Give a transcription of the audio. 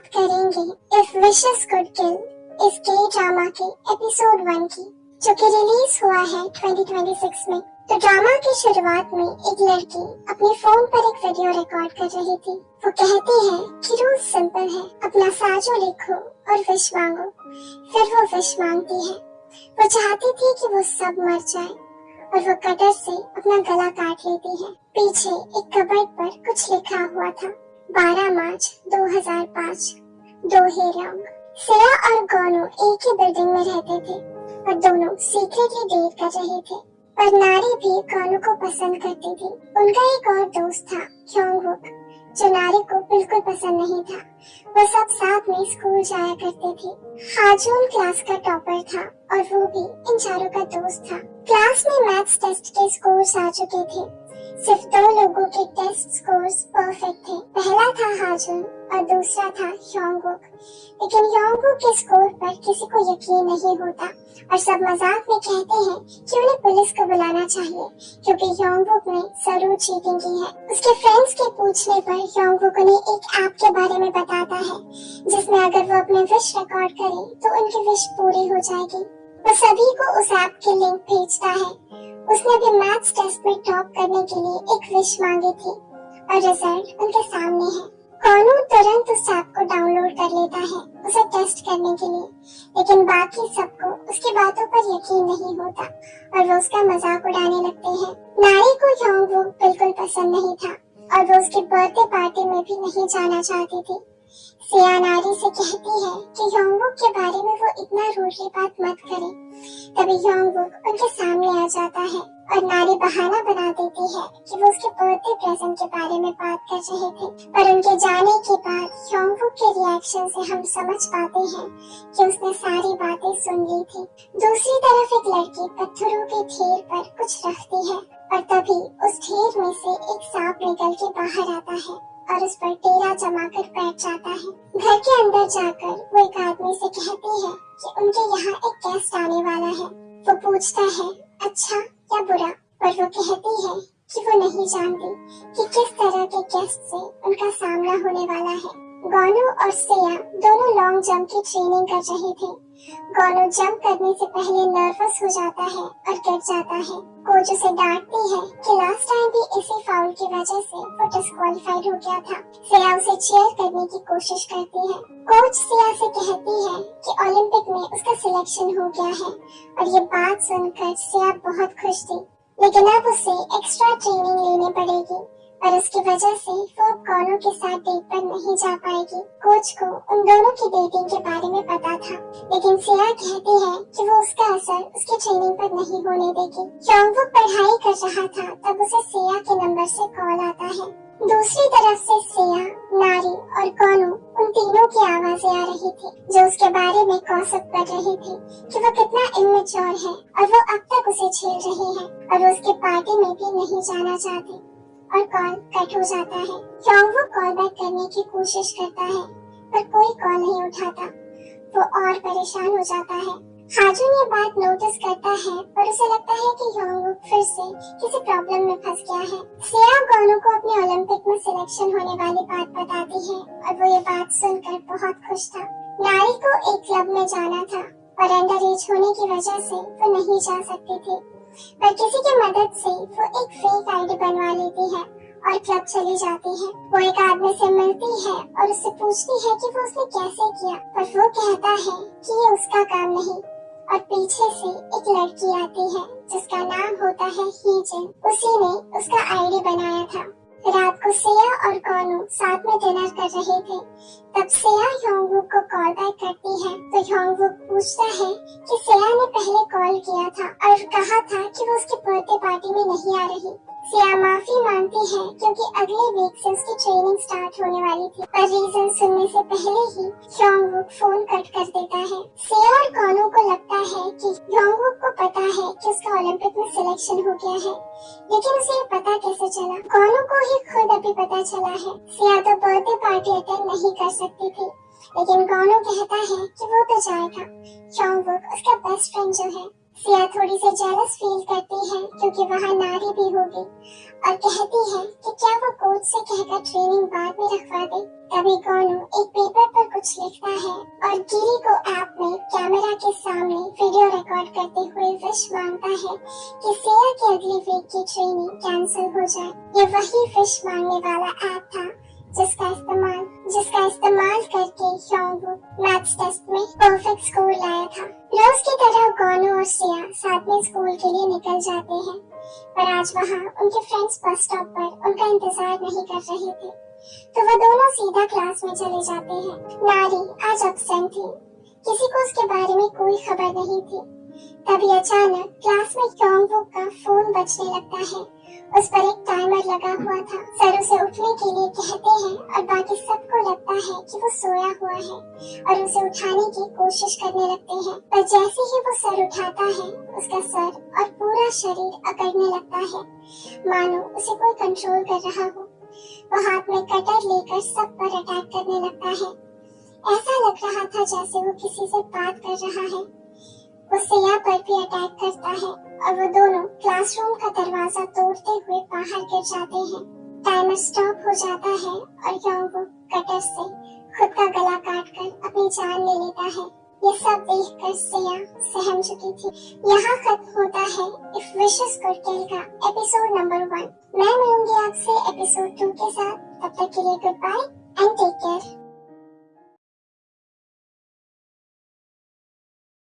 बात करेंगे if wishes could किल इस के ड्रामा के एपिसोड 1 की, जो कि रिलीज हुआ है 2026 में। तो ड्रामा की शुरुआत में एक लड़की अपने फोन पर एक वीडियो रिकॉर्ड कर रही थी। वो कहती है कि रूल सिंपल है, अपना साजो लिखो और विश मांगो। फिर वो विश मांगती है। वो चाहती थी कि वो सब मर जाए और वो कटर से अपना गला काट लेती है। पीछे एक कबर्ड पर कुछ लिखा हुआ था, 12 मार्च 2005, दो ही रंग। सिया और गोनू एक ही बिल्डिंग में रहते थे और दोनों सीक्रेटली डेट कर रहे थे। पर नारी भी गोनू को पसंद करती थी। उनका एक और दोस्त था, ह्योंगवुक, जो नारी को बिल्कुल पसंद नहीं था। वो सब साथ में स्कूल जाया करते थे। हाजून क्लास का टॉपर था और वो भी इन चारों का दोस्त था। क्लास में मैथ्स टेस्ट के स्कोर्स आ चुके थे। सिर्फ 2 लोगों के टेस्ट स्कोर्स परफेक्ट थे। पहला था हाजून और दूसरा था ह्योंगवुक। लेकिन ह्योंगवुक के स्कोर पर किसी को यकीन नहीं होता और सब मजाक में कहते हैं कि उन्हें पुलिस को बुलाना चाहिए क्योंकि ह्योंगवुक ने जरूर चीटिंग की है। उसके फ्रेंड्स के पूछने पर ह्योंगवुक उन्हें एक ऐप के बारे में बताता है जिसमें अगर वो अपने विश रिकॉर्ड करे तो उनकी विश पूरी हो जाएगी। वो सभी को उस ऐप की लिंक भेजता है। उसने भी मैथ्स टेस्ट में टॉप करने के लिए एक विश मांगी थी और रिजल्ट उनके सामने है। गोनू तुरंत उस ऐप को डाउनलोड कर लेता है उसे टेस्ट करने के लिए, लेकिन बाकी सबको उसकी बातों पर यकीन नहीं होता और वो उसका मजाक उड़ाने लगते हैं। नारी को ह्योंगवुक बिल्कुल पसंद नहीं था और वो उसकी बर्थडे पार्टी में भी नहीं जाना चाहती थी। सिया नारी से कहती है कि ह्योंगवुक के बारे में वो इतना रूडली बात मत करे। तभी ह्योंगवुक उनके सामने आ जाता है और नारी बहाना बना देती है कि वो उसके बर्थडे प्रेजेंट के बारे में बात कर रहे थे। पर उनके जाने के बाद ह्योंगवुक के रिएक्शन से हम समझ पाते हैं कि उसने सारी बातें सुन ली थी। दूसरी तरफ एक लड़की पत्थरों के ढेर पर कुछ रखती है और तभी उस ढेर में से एक सांप निकल के बाहर आता है और उस पर टेरा जमाकर बैठ जाता है। घर के अंदर जाकर वो एक आदमी से कहती है कि उनके यहाँ एक गेस्ट आने वाला है। वो पूछता है अच्छा या बुरा, पर वो कहती है कि वो नहीं जानती कि किस तरह के गेस्ट से उनका सामना होने वाला है। गोनू और सिया दोनों लॉन्ग जंप की ट्रेनिंग कर रहे थे। गोनू जंप करने से पहले नर्वस हो जाता है और गिर जाता है। कोच उसे डांटती है कि लास्ट टाइम भी इसी फाउल की वजह से वो डिस्क्वालीफाइड हो गया था। सिया उसे चीयर करने की कोशिश करती है। कोच सिया से कहती है कि ओलंपिक में उसका सिलेक्शन हो गया है और ये बात सुनकर सिया बहुत खुश थी, लेकिन अब उसे एक्स्ट्रा ट्रेनिंग लेनी पड़ेगी और उसकी वजह से वो अब गोनू के साथ डेट पर नहीं जा पाएगी। कोच को उन दोनों की डेटिंग के बारे में पता था, लेकिन सिया कहती है कि वो उसका असर उसकी ट्रेनिंग पर नहीं होने देगी। ह्योंगवुक पढ़ाई कर रहा था तब उसे सिया के नंबर से कॉल आता है। दूसरी तरफ से सिया, नारी और गोनू उन तीनों की आवाजें आ रही थी जो उसके बारे में गॉसिप कर रही थी कि वो कितना इमेच्योर है और वो अब तक उसे छेड़ रही है और वो उसके पार्टी में भी नहीं जाना चाहती। और कॉल कट हो जाता है। ह्योंगवुक कॉल बैक करने की कोशिश करता है पर कोई कॉल नहीं उठाता। वो और परेशान हो जाता है। हाजून ये बात नोटिस करता है पर उसे लगता है कि ह्योंगवुक फिर से किसी प्रॉब्लम में फंस गया है। सिया गोनू को अपने ओलंपिक में सिलेक्शन होने वाली बात बताती है और वो ये बात सुनकर बहुत खुश था। नारी को एक क्लब में जाना था पर अंडर एज होने की वजह से वो नहीं जा सकती थी, पर किसी की मदद से वो एक फेक आईडी बनवा लेती है और क्लब चली जाती है। वो एक आदमी से मिलती है और उससे पूछती है कि वो उसने कैसे किया, पर वो कहता है कि ये उसका काम नहीं और पीछे से एक लड़की आती है जिसका नाम होता है हीजिन। उसी ने उसका आईडी बनाया था। रात को सिया और गोनू साथ में डिनर कर रहे थे। तब सिया ह्योंगवुक को कॉल बैक करती है तो ह्योंगवुक पूछता है कि सिया ने पहले कॉल किया था और कहा था कि वो उसकी बर्थडे पार्टी में नहीं आ रही। सिया माफी मांगती है क्योंकि अगले वीक से उसकी ट्रेनिंग स्टार्ट होने वाली थी, पर रीजन सुनने से पहले ही ह्योंगवुक फोन कट कर देता है। सिया और गोनू को लगता है कि ह्योंगवुक को पता है कि उसका ओलंपिक में सिलेक्शन हो गया है, लेकिन उसे ये पता कैसे चला? गोनू को ही खुद अभी पता चला है। सिया तो बर्थडे पार्टी अटेंड नहीं कर सकती थी, लेकिन गोनू कहता है कि वो तो जाएगा। ह्योंगवुक उसका बेस्ट फ्रेंड जो है। सिया थोड़ी सी जेलस फील करती है क्योंकि वहाँ नारी भी होगी और कहती है कि क्या वो कोच से कहकर ट्रेनिंग बाद में रखवा दे। तभी गोनू एक पेपर पर कुछ कुछ लिखता है और गिरी को ऐप में कैमरा के सामने वीडियो रिकॉर्ड करते हुए विश मांगता है कि सिया की अगली वीक की ट्रेनिंग कैंसिल हो जाए। ये वही विश मांगने वाला ऐप था जिसका इस्तेमाल करके योंगवुक मैथ्स टेस्ट में परफेक्ट स्कोर लाया था। रोज की तरह गोनू और सिया साथ में स्कूल के लिए निकल जाते हैं, पर आज वहाँ उनके फ्रेंड्स बस स्टॉप पर उनका इंतजार नहीं कर रहे थे, तो वो दोनों सीधा क्लास में चले जाते हैं। नारी आज एब्सेंट थी, किसी को उसके बारे में कोई खबर नहीं थी। तभी अचानक क्लास में योंगवुक का फोन बजने लगता है। उस पर एक टाइमर लगा हुआ था। सर उसे उठने के लिए कहते हैं और बाकी सबको लगता है कि वो सोया हुआ है और उसे उठाने की कोशिश करने लगते हैं। पर जैसे ही वो सर उठाता है, उसका सर और पूरा शरीर अकड़ने लगता है, मानो उसे कोई कंट्रोल कर रहा हो। वो हाथ में कटर लेकर सब पर अटैक करने लगता है। ऐसा लग रहा था जैसे वो किसी से बात कर रहा है। वो सिया पर भी अटैक करता है और वो दोनों क्लासरूम का दरवाजा तोड़ते हुए बाहर गिर जाते हैं। टाइमर स्टॉप हो जाता है और योंगवुक कटर से खुद का गला काटकर अपनी जान ले लेता है। ये सब देखकर सिया सहम चुकी थी। यहाँ खत्म होता है इफ विशेस कुड किल का एपिसोड नंबर 1। मैं मिलूंगी आपसे एपिसोड 2 के साथ। तब तक के लिए goodbye and take care.